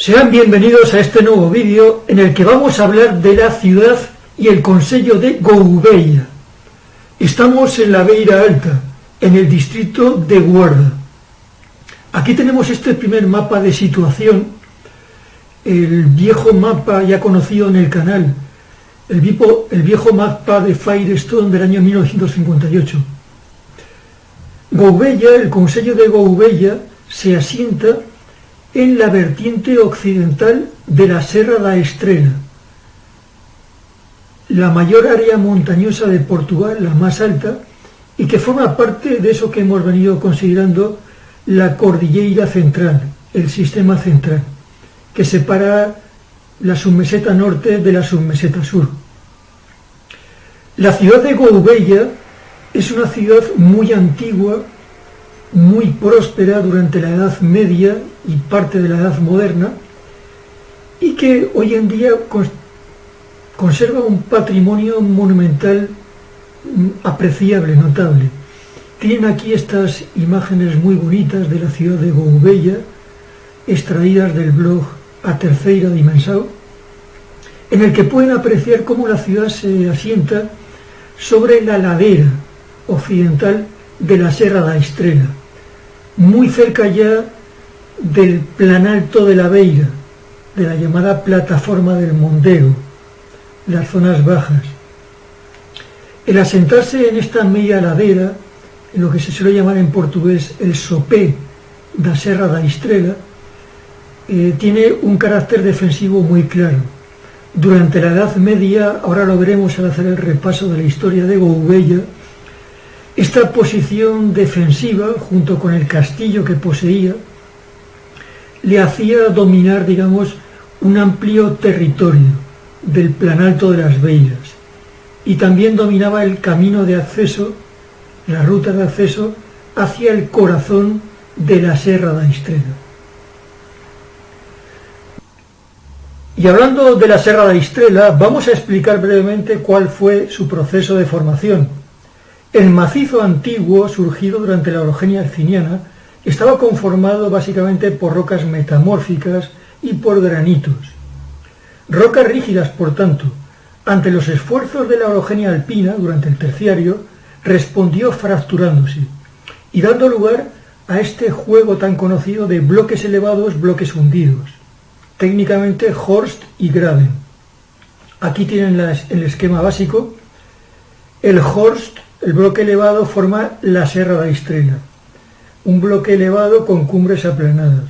Sean bienvenidos a este nuevo vídeo en el que vamos a hablar de la ciudad y el concello de Gouveia. Estamos en la Beira Alta, en el distrito de Guarda. Aquí tenemos este primer mapa de situación, el viejo mapa ya conocido en el canal, el viejo mapa de Firestone del año 1958. Gouveia, el concello de Gouveia, se asienta en la vertiente occidental de la Serra da Estrela, la mayor área montañosa de Portugal, la más alta, y que forma parte de eso que hemos venido considerando la cordillera central, el sistema central, que separa la submeseta norte de la submeseta sur. La ciudad de Gouveia es una ciudad muy antigua, muy próspera durante la Edad Media y parte de la Edad Moderna, y que hoy en día conserva un patrimonio monumental apreciable, notable. Tienen aquí estas imágenes muy bonitas de la ciudad de Gouveia, extraídas del blog A Terceira Dimensão, en el que pueden apreciar cómo la ciudad se asienta sobre la ladera occidental de la Serra da Estrela, muy cerca ya del planalto de la Beira, de la llamada plataforma del Mondego, las zonas bajas. El asentarse en esta media ladera, en lo que se suele llamar en portugués el sopé da Serra da Estrela, tiene un carácter defensivo muy claro. Durante la Edad Media, ahora lo veremos al hacer el repaso de la historia de Gouveia, esta posición defensiva, junto con el castillo que poseía, le hacía dominar, digamos, un amplio territorio del planalto de las Beiras, y también dominaba el camino de acceso, la ruta de acceso hacia el corazón de la Serra da Estrela. Y hablando de la Serra da Estrela, vamos a explicar brevemente cuál fue su proceso de formación. El macizo antiguo, surgido durante la orogenia herciniana, estaba conformado básicamente por rocas metamórficas y por granitos. Rocas rígidas, por tanto, ante los esfuerzos de la orogenia alpina durante el terciario, respondió fracturándose y dando lugar a este juego tan conocido de bloques elevados, bloques hundidos, técnicamente Horst y Graben. Aquí tienen el esquema básico. El Horst, el bloque elevado, forma la Serra da Estrela, un bloque elevado con cumbres aplanadas.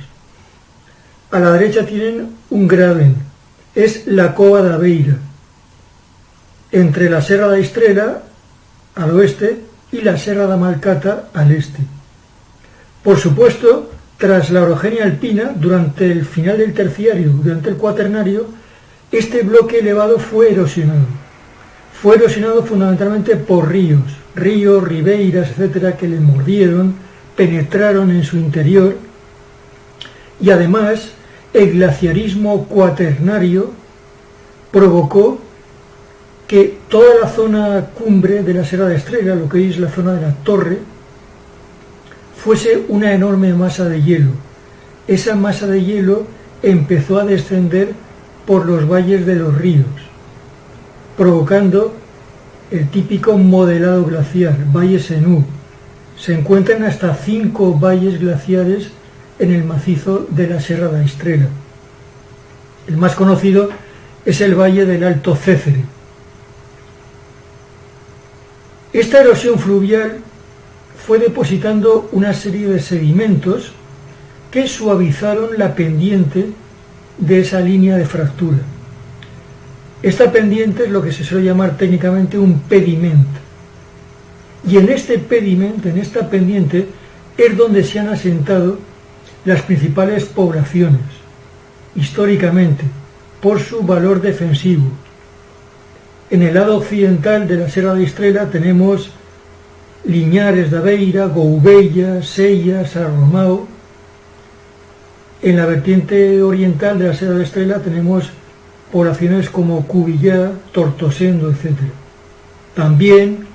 A la derecha tienen un Graben, es la Cova da Beira, entre la Serra da Estrela al oeste y la Serra da Malcata al este. Por supuesto, tras la orogenia alpina, durante el final del terciario, durante el cuaternario, este bloque elevado fue erosionado. Fue erosionado fundamentalmente por ríos, ribeiras, etcétera, que le mordieron, penetraron en su interior, y además el glaciarismo cuaternario provocó que toda la zona cumbre de la Serra da Estrela, lo que es la zona de la torre, fuese una enorme masa de hielo. Esa masa de hielo empezó a descender por los valles de los ríos, provocando el típico modelado glaciar, valles en U. Se encuentran hasta 5 valles glaciares en el macizo de la Serra da Estrela. El más conocido es el valle del Alto Cécere. Esta erosión fluvial fue depositando una serie de sedimentos que suavizaron la pendiente de esa línea de fractura. Esta pendiente es lo que se suele llamar técnicamente un pediment. Y en este pediment, en esta pendiente, es donde se han asentado las principales poblaciones, históricamente, por su valor defensivo. En el lado occidental de la Serra da Estrela tenemos Liñares da Beira, Gouveia, Seia, Sarromao. En la vertiente oriental de la Serra da Estrela tenemos poblaciones como Cubillá, Tortosendo, etc. También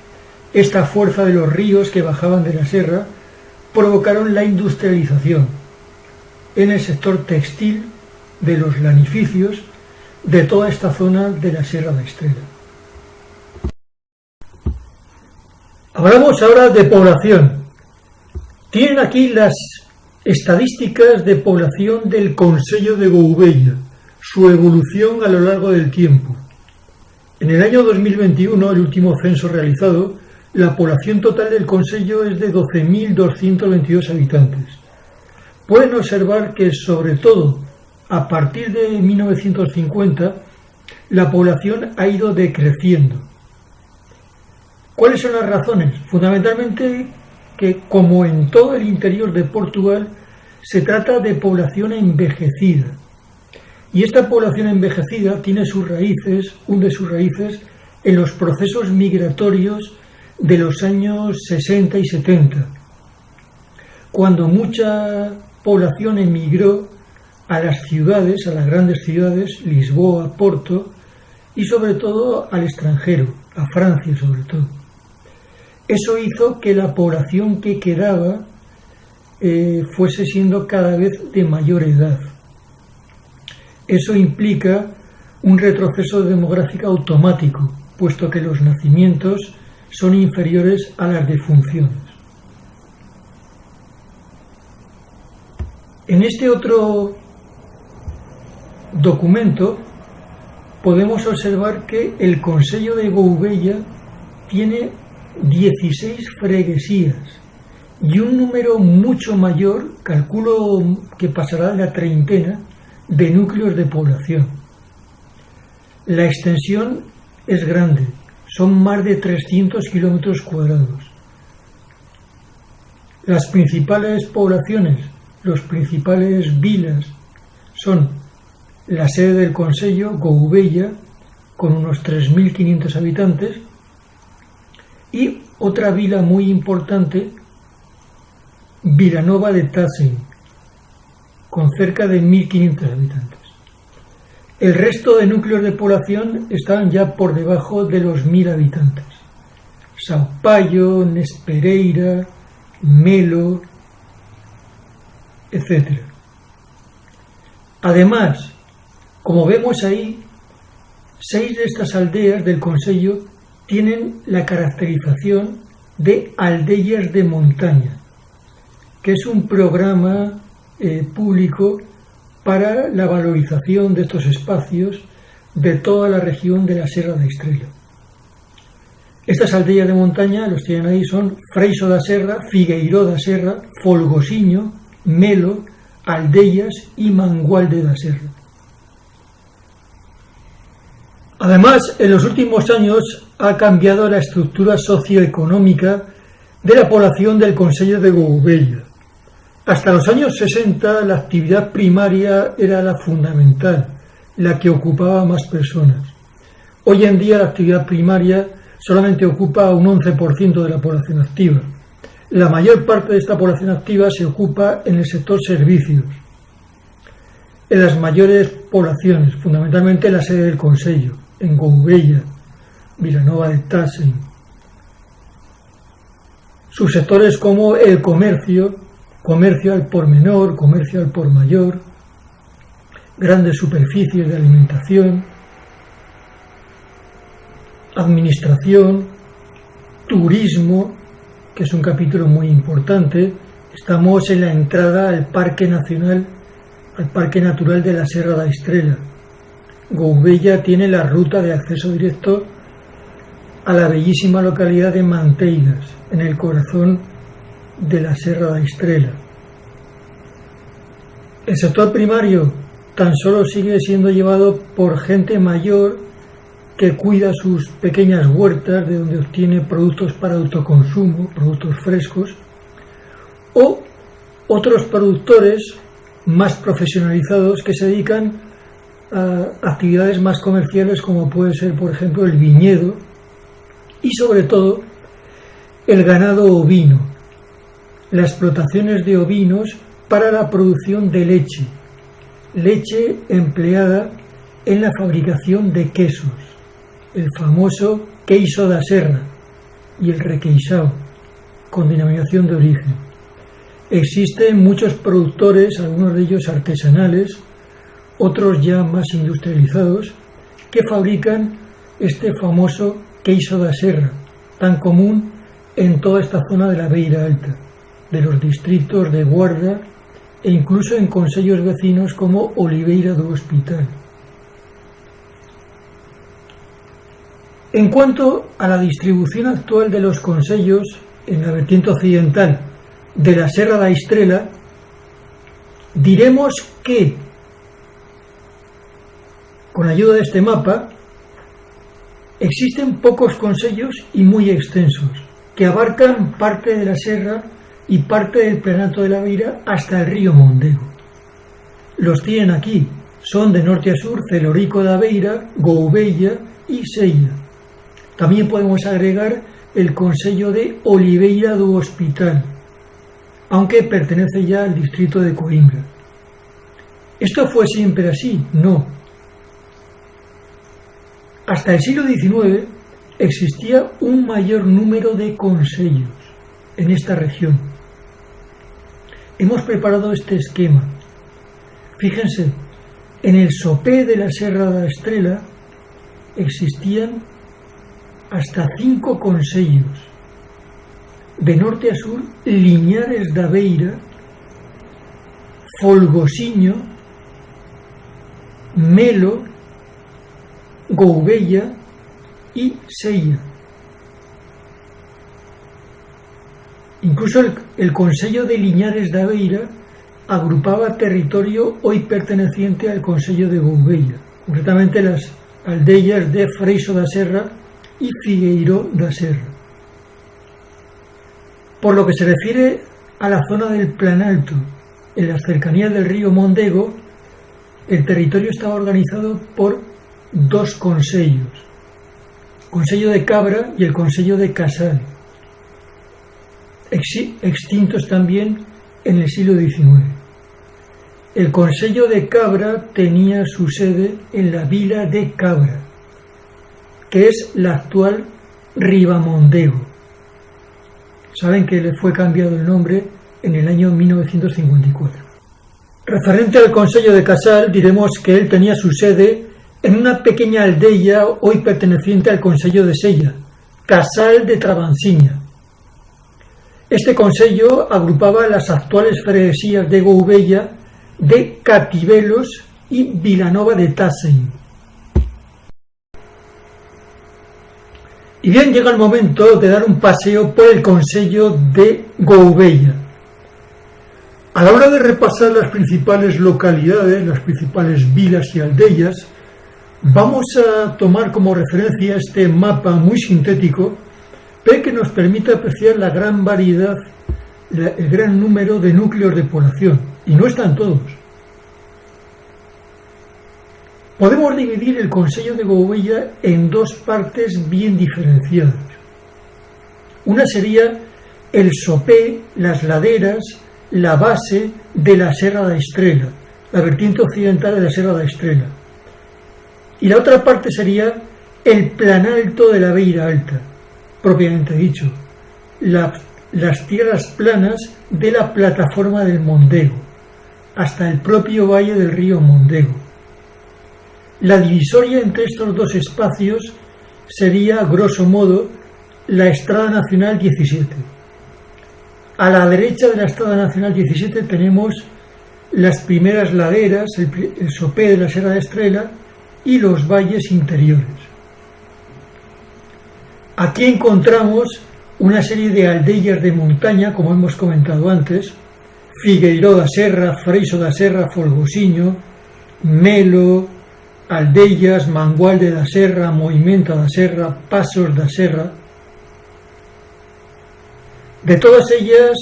esta fuerza de los ríos que bajaban de la serra provocaron la industrialización en el sector textil de los lanificios de toda esta zona de la Sierra da Estrela. Hablamos ahora de población. Tienen aquí las estadísticas de población del Concello de Gouveia, su evolución a lo largo del tiempo. En el año 2021, el último censo realizado, la población total del concello es de 12.222 habitantes. Pueden observar que, sobre todo, a partir de 1950, la población ha ido decreciendo. ¿Cuáles son las razones? Fundamentalmente que, como en todo el interior de Portugal, se trata de población envejecida. Y esta población envejecida tiene sus raíces, hunde sus raíces en los procesos migratorios de los años 60 y 70, cuando mucha población emigró a las ciudades, a las grandes ciudades, Lisboa, Porto, y sobre todo al extranjero, a Francia sobre todo. Eso hizo que la población que quedaba fuese siendo cada vez de mayor edad. Eso implica un retroceso demográfico automático, puesto que los nacimientos son inferiores a las defunciones. En este otro documento podemos observar que el Concello de Gouveia tiene 16 freguesías y un número mucho mayor, calculo que pasará de la treintena, de núcleos de población. La extensión es grande, son más de 300 kilómetros cuadrados. Las principales poblaciones, los principales vilas, son la sede del concello, Gouveia, con unos 3.500 habitantes, y otra vila muy importante, Vilanova de Tassem, con cerca de 1.500 habitantes. El resto de núcleos de población están ya por debajo de los 1.000 habitantes. Sao Paulo, Nespereira, Melo, etc. Además, como vemos ahí, 6 de estas aldeas del concello tienen la caracterización de aldeas de montaña, que es un programa público para la valorización de estos espacios de toda la región de la Sierra da Estrela. Estas aldeas de montaña, los tienen ahí, son Freixo da Serra, Figueiró da Serra, Folgosiño, Melo, Aldeas y Mangualde da Serra. Además, en los últimos años ha cambiado la estructura socioeconómica de la población del Concello de Gouveia. Hasta los años 60 la actividad primaria era la fundamental, la que ocupaba más personas. Hoy en día la actividad primaria solamente ocupa un 11% de la población activa. La mayor parte de esta población activa se ocupa en el sector servicios, en las mayores poblaciones, fundamentalmente en la sede del concello, en Gouveia, Vilanova de Tassem. Subsectores como el comercio al por menor, comercio al por mayor, grandes superficies de alimentación, administración, turismo, que es un capítulo muy importante. Estamos en la entrada al Parque Nacional, al Parque Natural de la Serra da Estrela. Gouveia tiene la ruta de acceso directo a la bellísima localidad de Manteigas, en el corazón de la Serra da Estrela. El sector primario tan solo sigue siendo llevado por gente mayor que cuida sus pequeñas huertas de donde obtiene productos para autoconsumo, productos frescos, o otros productores más profesionalizados que se dedican a actividades más comerciales, como puede ser, por ejemplo, el viñedo y sobre todo el ganado ovino, las explotaciones de ovinos para la producción de leche empleada en la fabricación de quesos, el famoso queijo da serra y el requeixão, con denominación de origen. Existen muchos productores, algunos de ellos artesanales, otros ya más industrializados, que fabrican este famoso queijo da serra, tan común en toda esta zona de la Beira Alta, de los distritos de Guarda e incluso en concellos vecinos como Oliveira do Hospital. En cuanto a la distribución actual de los concellos en la vertiente occidental de la Serra da Estrela, diremos que, con ayuda de este mapa, existen pocos concellos y muy extensos, que abarcan parte de la serra y parte del planato de la Beira hasta el río Mondego. Los tienen aquí, son de norte a sur Celorico da Beira, Gouveia y Sella. También podemos agregar el concello de Oliveira do Hospital, aunque pertenece ya al distrito de Coimbra. ¿Esto fue siempre así? No. Hasta el siglo XIX existía un mayor número de concellos en esta región. Hemos preparado este esquema. Fíjense, en el sopé de la Serra da Estrela existían hasta 5 concellos. De norte a sur, Liñares da Beira, Folgosiño, Melo, Gouveia y Sella. Incluso el concello de Liñares da Beira agrupaba territorio hoy perteneciente al concello de Gouveia, concretamente las aldeas de Freixo da Serra y Figueiró da Serra. Por lo que se refiere a la zona del Planalto, en las cercanías del río Mondego, el territorio estaba organizado por 2 concellos, el concello de Cabra y el concello de Casal, extintos también en el siglo XIX. El concello de Cabra tenía su sede en la vila de Cabra, que es la actual Ribamondego. Saben que le fue cambiado el nombre en el año 1954. Referente al concello de Casal, diremos que él tenía su sede en una pequeña aldea hoy perteneciente al concello de Sella, Casal de Trabanciña. Este concello agrupaba las actuales freguesías de Gouveia, de Cativelos y Vilanova de Tasein. Y bien, llega el momento de dar un paseo por el concello de Gouveia. A la hora de repasar las principales localidades, las principales vilas y aldeas, vamos a tomar como referencia este mapa muy sintético, pero que nos permite apreciar la gran variedad, el gran número de núcleos de población, y no están todos. Podemos dividir el concello de Gouveia en 2 partes bien diferenciadas. Una sería el sopé, las laderas, la base de la Serra da Estrela, la vertiente occidental de la Serra da Estrela. Y la otra parte sería el planalto de la Beira Alta, propiamente dicho, las tierras planas de la plataforma del Mondego, hasta el propio valle del río Mondego. La divisoria entre estos 2 espacios sería, grosso modo, la Estrada Nacional 17. A la derecha de la Estrada Nacional 17 tenemos las primeras laderas, el sopé de la Serra da Estrela y los valles interiores. Aquí encontramos una serie de aldeas de montaña, como hemos comentado antes: Figueiró da Serra, Freixo da Serra, Folgosiño, Melo, Aldeas, Mangualde da Serra, Moimenta da Serra, Pasos da Serra. De todas ellas,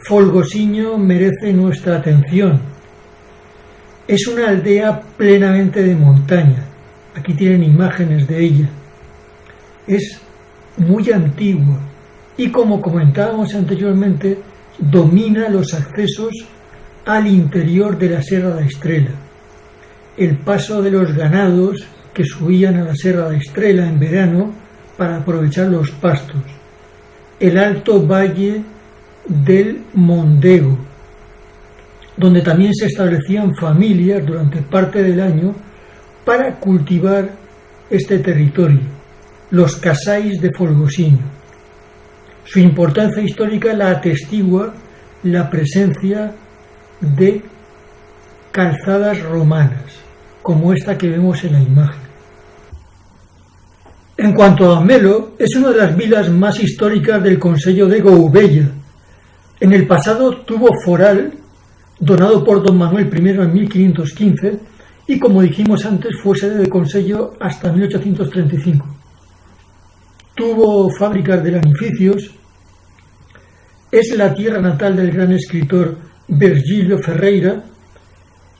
Folgosiño merece nuestra atención. Es una aldea plenamente de montaña. Aquí tienen imágenes de ella. Es muy antigua y, como comentábamos anteriormente, domina los accesos al interior de la Serra da Estrela. El paso de los ganados que subían a la Serra da Estrela en verano para aprovechar los pastos. El alto valle del Mondego, donde también se establecían familias durante parte del año para cultivar este territorio, los casais de Folgosino. Su importancia histórica la atestigua la presencia de calzadas romanas, como esta que vemos en la imagen. En cuanto a Melo, es una de las vilas más históricas del concello de Gouveia. En el pasado tuvo foral, donado por don Manuel I en 1515, y como dijimos antes, fue sede de concello hasta 1835. Tuvo fábricas de lanificios, es la tierra natal del gran escritor Virgílio Ferreira,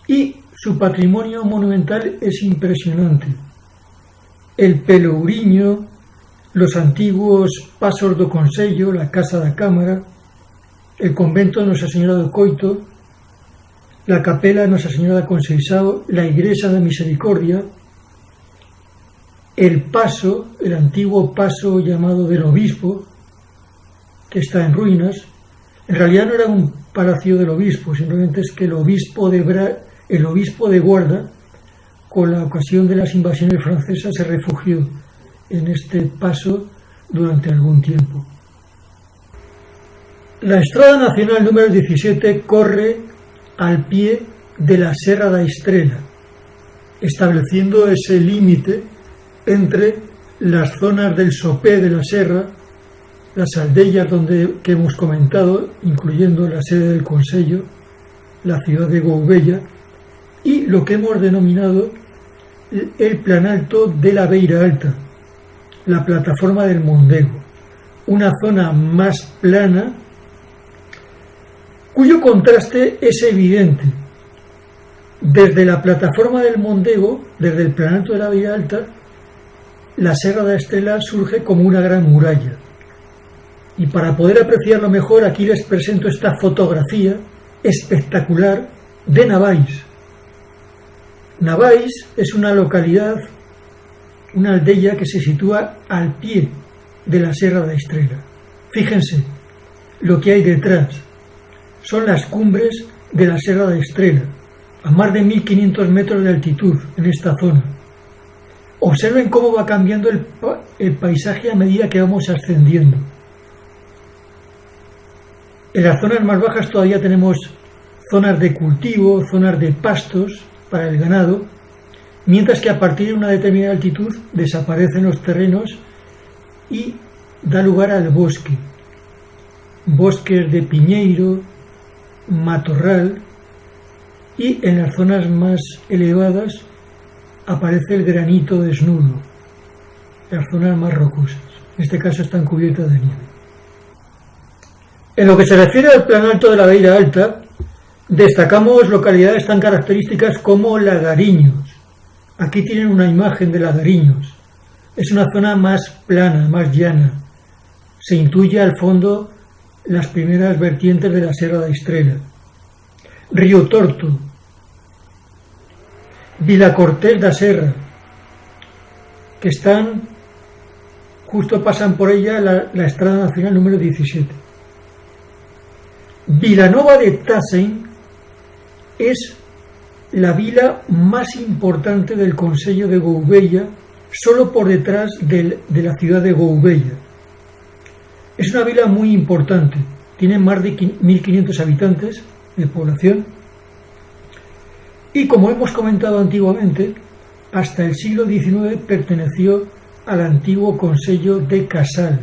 y su patrimonio monumental es impresionante. El Pelourinho, los antiguos pasos do Concello, la Casa da Cámara, el convento de Nuestra Señora do Coito, la capela de Nuestra Señora de Conceição, la iglesia de Misericordia, el paso, el antiguo paso llamado del obispo, que está en ruinas. En realidad no era un palacio del obispo, simplemente es que el obispo de Guarda, con la ocasión de las invasiones francesas, se refugió en este paso durante algún tiempo. La Estrada Nacional número 17 corre al pie de la Serra da Estrela, estableciendo ese límite entre las zonas del sopé de la serra, las aldeas que hemos comentado, incluyendo la sede del concello, la ciudad de Gouveia, y lo que hemos denominado el planalto de la Beira Alta, la plataforma del Mondego, una zona más plana cuyo contraste es evidente. Desde la plataforma del Mondego, desde el planalto de la Beira Alta, la Serra da Estrela surge como una gran muralla. Y para poder apreciarlo mejor, aquí les presento esta fotografía espectacular de Navais. Navais es una localidad, una aldea que se sitúa al pie de la Serra da Estrela. Fíjense lo que hay detrás. Son las cumbres de la Serra da Estrela, a más de 1500 metros de altitud en esta zona. Observen cómo va cambiando el paisaje a medida que vamos ascendiendo. En las zonas más bajas todavía tenemos zonas de cultivo, zonas de pastos para el ganado, mientras que a partir de una determinada altitud desaparecen los terrenos y da lugar al bosque. Bosques de piñeiro, matorral, y en las zonas más elevadas aparece el granito desnudo, las zonas más rocosas. En este caso están cubiertas de nieve. En lo que se refiere al planalto de la Beira Alta, destacamos localidades tan características como Lagariños. Aquí tienen una imagen de Lagariños. Es una zona más plana, más llana. Se intuye al fondo las primeras vertientes de la Serra da Estrela. Río Torto, Vilacortés da Serra, que pasan por ella la Estrada Nacional número 17. Vilanova de Tassem es la vila más importante del concello de Gouveia, solo por detrás de la ciudad de Gouveia. Es una vila muy importante, tiene más de 1500 habitantes de población y, como hemos comentado antiguamente, hasta el siglo XIX perteneció al antiguo concello de Casal.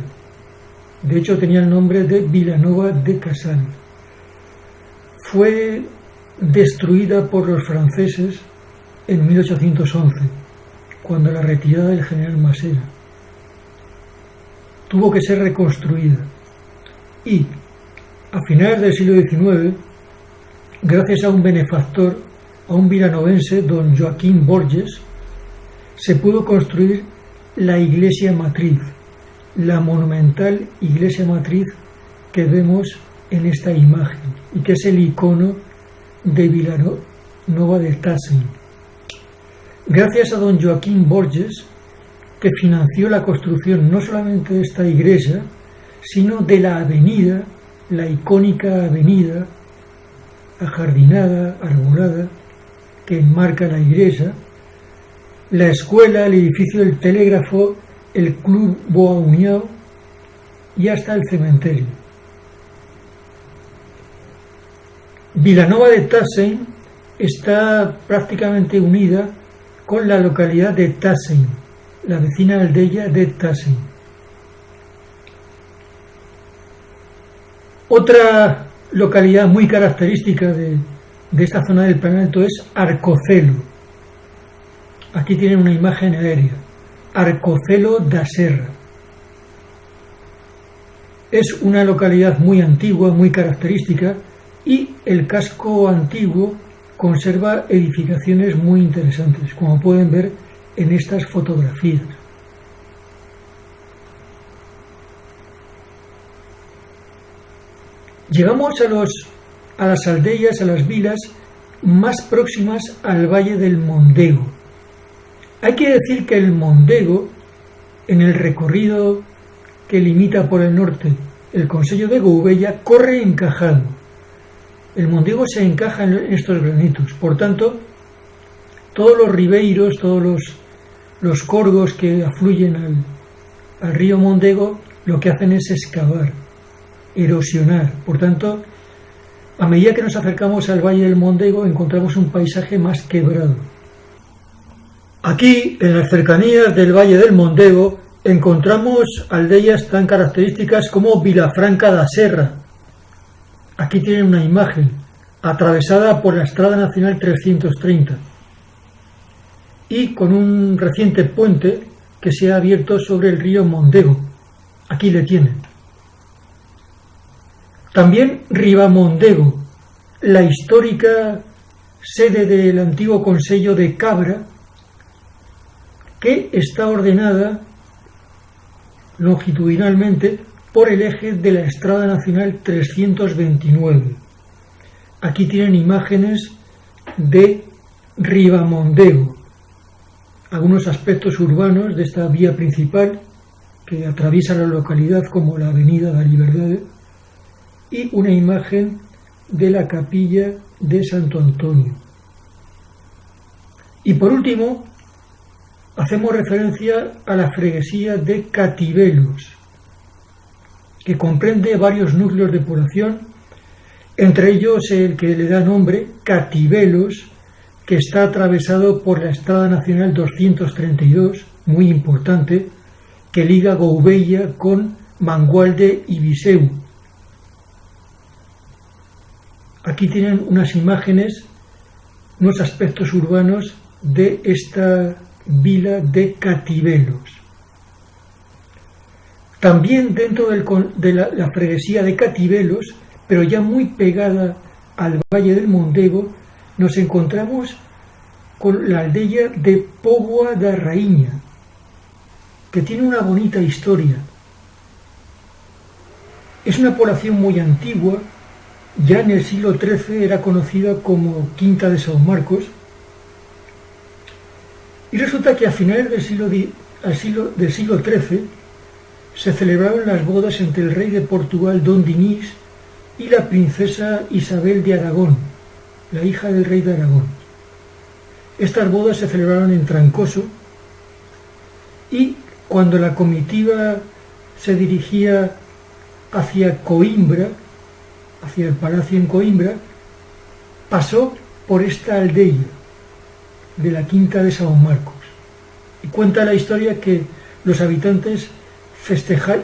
De hecho, tenía el nombre de Vilanova de Casal. Fue destruida por los franceses en 1811, cuando la retirada del general Massera. Tuvo que ser reconstruida y, a finales del siglo XIX, gracias a un benefactor, a un vilanovense, don Joaquín Borges, se pudo construir la iglesia matriz, la monumental iglesia matriz que vemos en esta imagen y que es el icono de Vilanova de Tassem. Gracias a don Joaquín Borges, que financió la construcción no solamente de esta iglesia, sino de la avenida, la icónica avenida ajardinada, arbolada, que enmarca la iglesia, la escuela, el edificio del telégrafo, el Club Boa União y hasta el cementerio. Vilanova de Tassem está prácticamente unida con la localidad de Tassem, la vecina aldea de Tassem. Otra localidad muy característica de esta zona del Planalto es Arcocelo. Aquí tienen una imagen aérea. Arcocelo da Serra. Es una localidad muy antigua, muy característica, y el casco antiguo conserva edificaciones muy interesantes, como pueden ver en estas fotografías. Llegamos a las aldeas, a las vilas más próximas al Valle del Mondego. Hay que decir que el Mondego, en el recorrido que limita por el norte el concello de Gouveia, corre encajado. El Mondego se encaja en estos granitos. Por tanto, todos los ribeiros, todos los corgos que afluyen al río Mondego, lo que hacen es excavar, erosionar. Por tanto, a medida que nos acercamos al Valle del Mondego, encontramos un paisaje más quebrado. Aquí, en las cercanías del Valle del Mondego, encontramos aldeas tan características como Vilafranca da Serra. Aquí tienen una imagen, atravesada por la Estrada Nacional 330 y con un reciente puente que se ha abierto sobre el río Mondego. Aquí le tienen. También Ribamondego, la histórica sede del antiguo concello de Cabra, que está ordenada longitudinalmente por el eje de la Estrada Nacional 329. Aquí tienen imágenes de Ribamondego, algunos aspectos urbanos de esta vía principal que atraviesa la localidad, como la Avenida da Liberdade, y una imagen de la capilla de Santo Antonio. Y por último, hacemos referencia a la freguesía de Cativelos, que comprende varios núcleos de población, entre ellos el que le da nombre, Cativelos, que está atravesado por la Estrada Nacional 232, muy importante, que liga Gouveia con Mangualde y Viseu. Aquí tienen unas imágenes, unos aspectos urbanos de esta vila de Cativelos. También dentro de la freguesía de Cativelos, pero ya muy pegada al Valle del Mondego, nos encontramos con la aldea de Póvoa da Raíña, que tiene una bonita historia. Es una población muy antigua, ya en el siglo XIII era conocida como Quinta de São Marcos, y resulta que a finales del siglo XIII se celebraron las bodas entre el rey de Portugal, Dom Dinis, y la princesa Isabel de Aragón, la hija del rey de Aragón. Estas bodas se celebraron en Trancoso, y cuando la comitiva se dirigía hacia Coimbra, hacia el palacio en Coimbra, pasó por esta aldea de la Quinta de São Marcos. Y cuenta la historia que los habitantes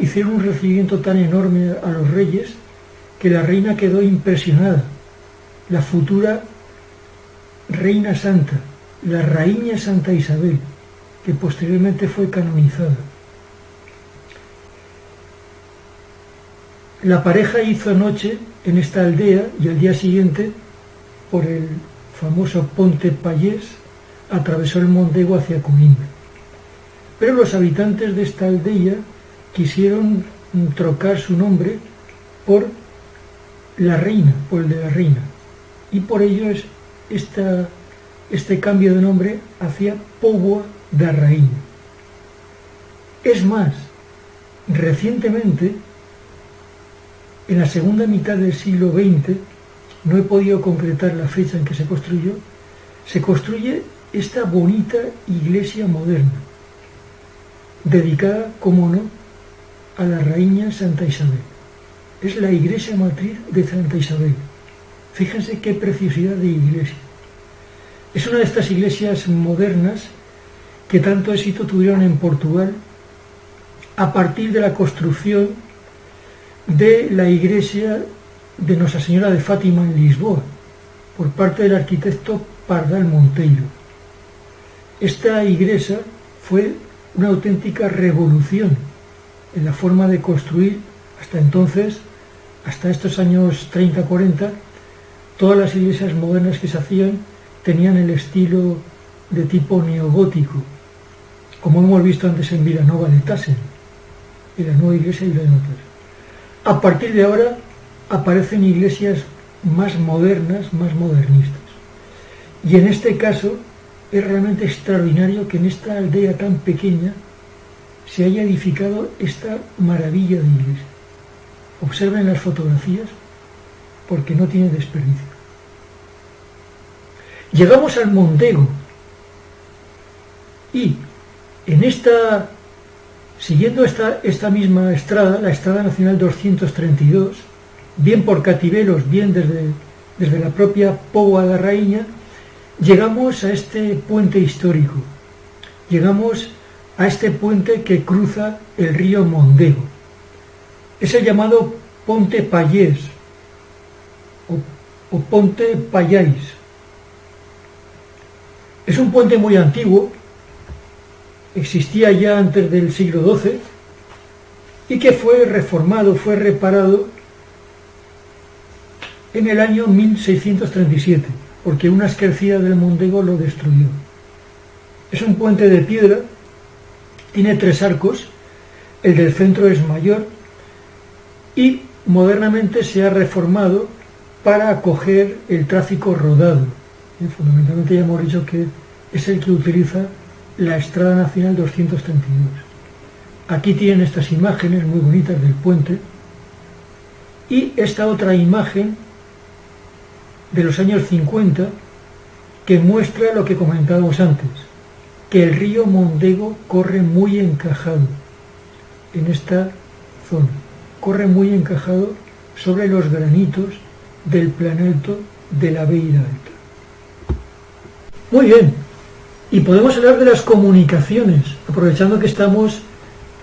hicieron un recibimiento tan enorme a los reyes que la reina quedó impresionada. La futura reina santa, la Raíña Santa Isabel, que posteriormente fue canonizada. La pareja hizo noche en esta aldea y al día siguiente, por el famoso Ponte Pallés, atravesó el Mondego hacia Coimbra. Pero los habitantes de esta aldea quisieron trocar su nombre por la reina, por el de la reina, y por ello es este cambio de nombre hacia Póvoa da Raíña. Es más, recientemente, en la segunda mitad del siglo XX, no he podido concretar la fecha en que se construye esta bonita iglesia moderna, dedicada, como no, a la reina Santa Isabel. Es la iglesia matriz de Santa Isabel. Fíjense qué preciosidad de iglesia. Es una de estas iglesias modernas que tanto éxito tuvieron en Portugal a partir de la construcción de la iglesia de Nuestra Señora de Fátima en Lisboa, por parte del arquitecto Pardal Monteiro. Esta iglesia fue una auténtica revolución en la forma de construir. Hasta entonces, hasta estos años 30-40, todas las iglesias modernas que se hacían tenían el estilo de tipo neogótico, como hemos visto antes en Vilanova de Tassel, en la nueva iglesia de Vilanova de Tassel. A partir de ahora aparecen iglesias más modernas, más modernistas. Y en este caso es realmente extraordinario que en esta aldea tan pequeña se haya edificado esta maravilla de iglesia. Observen las fotografías porque no tiene desperdicio. Llegamos al Mondego y siguiendo esta misma estrada, la Estrada Nacional 232, bien por Cativelos, bien desde la propia Póvoa da Raíña, llegamos a este puente histórico. Llegamos a este puente que cruza el río Mondego. Es el llamado Ponte Pallés o Ponte Pallais. Es un puente muy antiguo, existía ya antes del siglo XII y que fue reformado, fue reparado en el año 1637, porque una esquercía del Mondego lo destruyó. Es un puente de piedra, tiene 3 arcos, el del centro es mayor y modernamente se ha reformado para acoger el tráfico rodado. Y fundamentalmente ya hemos dicho que es el que utiliza la Estrada Nacional 232. Aquí tienen estas imágenes muy bonitas del puente y esta otra imagen de los años 50 que muestra lo que comentábamos antes, que el río Mondego corre muy encajado en esta zona, corre muy encajado sobre los granitos del planalto de la Beira Alta. Muy bien, y podemos hablar de las comunicaciones, aprovechando que estamos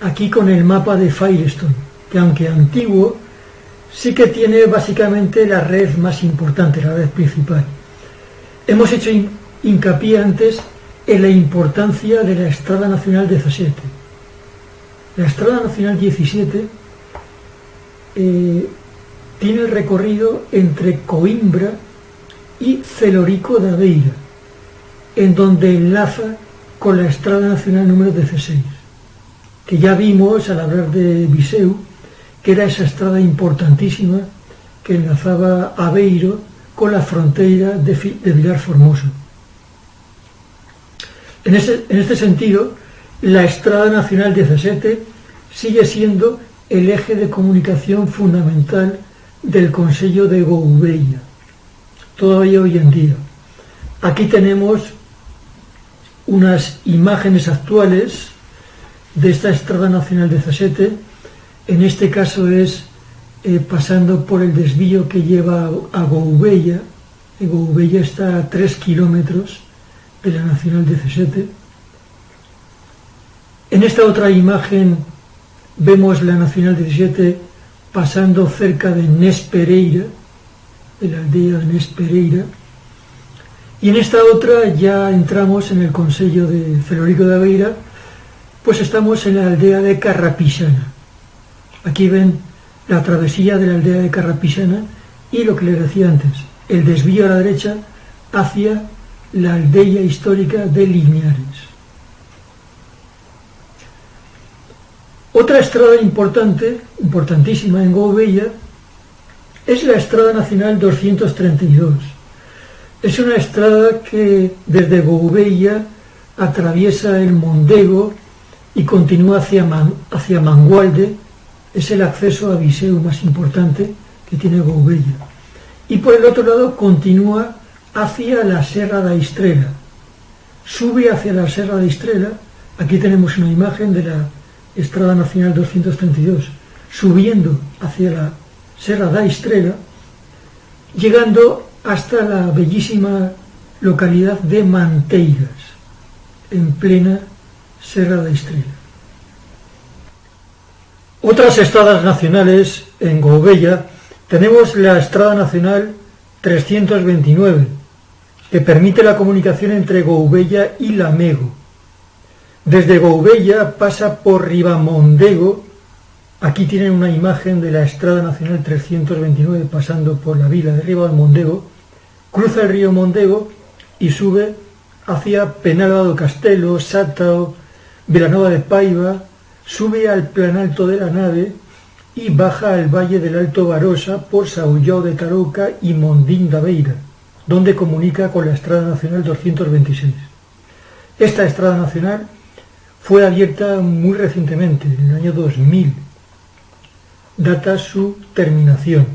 aquí con el mapa de Firestone, que aunque antiguo, sí que tiene básicamente la red más importante, la red principal. Hemos hecho hincapié antes en la importancia de la Estrada Nacional 17. La Estrada Nacional 17 tiene el recorrido entre Coimbra y Celorico da Beira, en donde enlaza con la Estrada Nacional número 16, que ya vimos al hablar de Viseu, que era esa estrada importantísima que enlazaba Aveiro con la frontera de Vilar Formoso. En este sentido, la Estrada Nacional 17 sigue siendo el eje de comunicación fundamental del Concello de Gouveia, todavía hoy en día. Aquí tenemos unas imágenes actuales de esta Estrada Nacional 17, en este caso es pasando por el desvío que lleva a Gouveia. Gouveia está a 3 kilómetros de la Nacional 17. En esta otra imagen vemos la Nacional 17 pasando cerca de Nes Pereira, de la aldea de Nes Pereira. Y en esta otra ya entramos en el concello de Celorico da Beira, pues estamos en la aldea de Carrapixana. Aquí ven la travesía de la aldea de Carrapixana y lo que les decía antes, el desvío a la derecha hacia la aldea histórica de Liñares. Otra estrada importantísima en Gouveia, es la Estrada Nacional 232. Es una estrada que desde Gouveia atraviesa el Mondego y continúa hacia Mangualde. Es el acceso a Viseu más importante que tiene Gouveia. y por el otro lado continúa hacia la Serra da Estrela. Sube hacia la Serra da Estrela. Aquí tenemos una imagen de la Estrada Nacional 232 subiendo hacia la Serra da Estrela, llegando hasta la bellísima localidad de Manteigas, en plena Serra da Estrela. Otras estradas nacionales en Gouveia tenemos la Estrada Nacional 329, que permite la comunicación entre Gouveia y Lamego. Desde Gouveia pasa por Ribamondego. Aquí tienen una imagen de la Estrada Nacional 329 pasando por la vila de Ribamondego, cruza el río Mondego y sube hacia Penalba do Castelo, Sátao, Vilanova de Paiva, sube al Planalto de la Nave y baja al Valle del Alto Barosa por Saullao de Tarouca y Mondín da Beira, donde comunica con la Estrada Nacional 226. Esta Estrada Nacional fue abierta muy recientemente, en el año 2000. Data su terminación.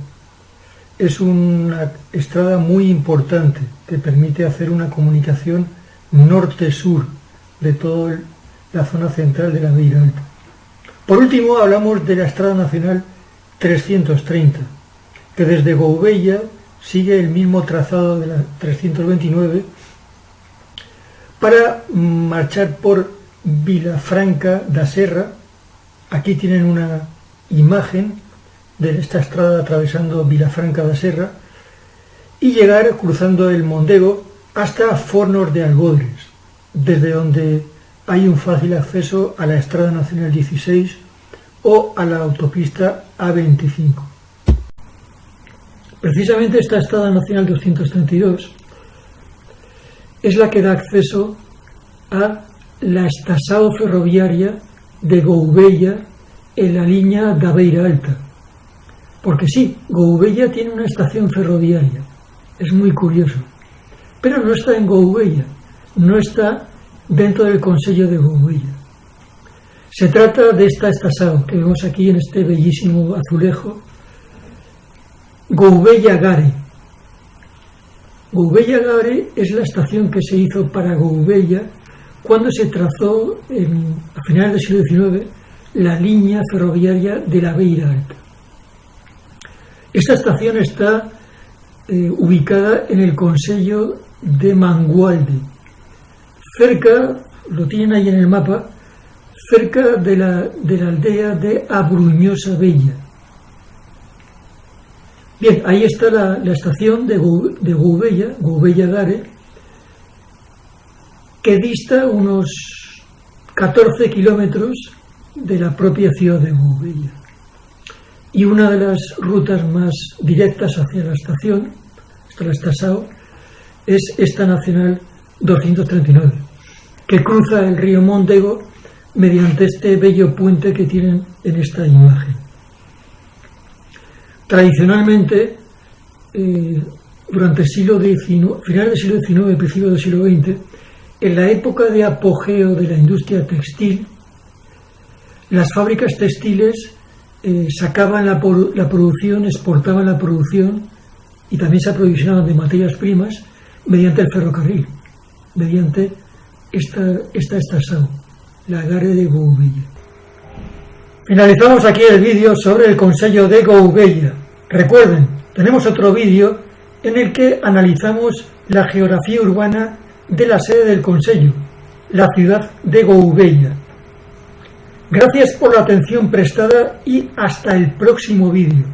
Es una estrada muy importante que permite hacer una comunicación norte-sur de toda la zona central de la Beira Alta. Por último, hablamos de la Estrada Nacional 330, que desde Gouveia sigue el mismo trazado de la 329 para marchar por Vilafranca da Serra. Aquí tienen una imagen de esta estrada atravesando Vilafranca da Serra y llegar cruzando el Mondego hasta Fornos de Algodres, desde donde hay un fácil acceso a la Estrada Nacional 16 o a la autopista A25. Precisamente esta Estrada Nacional 232 es la que da acceso a la estação ferroviaria de Gouveia en la línea da Beira Alta. Porque sí, Gouveia tiene una estación ferroviaria, es muy curioso, pero no está en Gouveia, no está dentro del Concello de Gouveia. Se trata de esta estación que vemos aquí en este bellísimo azulejo, Gouveia Gare. Gouveia Gare es la estación que se hizo para Gouveia cuando se trazó a finales del siglo XIX la línea ferroviaria de la Beira Alta. Esta estación está ubicada en el Concello de Mangualde, cerca, lo tienen ahí en el mapa, cerca de la aldea de Abrunhosa Bella. Bien, ahí está la estación de Gouveia, Gouveia Gare, que dista unos 14 kilómetros de la propia ciudad de Gouveia. Y una de las rutas más directas hacia la estación, hasta la estación, es esta Nacional 239, que cruza el río Mondego mediante este bello puente que tienen en esta imagen. Tradicionalmente, durante el siglo XIX, final del siglo XIX, principio del siglo XX, en la época de apogeo de la industria textil, las fábricas textiles sacaban la producción, exportaban la producción y también se aprovisionaban de materias primas mediante el ferrocarril, mediante esta estación, la Gare de Gouveia. Finalizamos aquí el vídeo sobre el Concello de Gouveia. Recuerden, tenemos otro vídeo en el que analizamos la geografía urbana de la sede del Concello, la ciudad de Gouveia. Gracias por la atención prestada y hasta el próximo vídeo.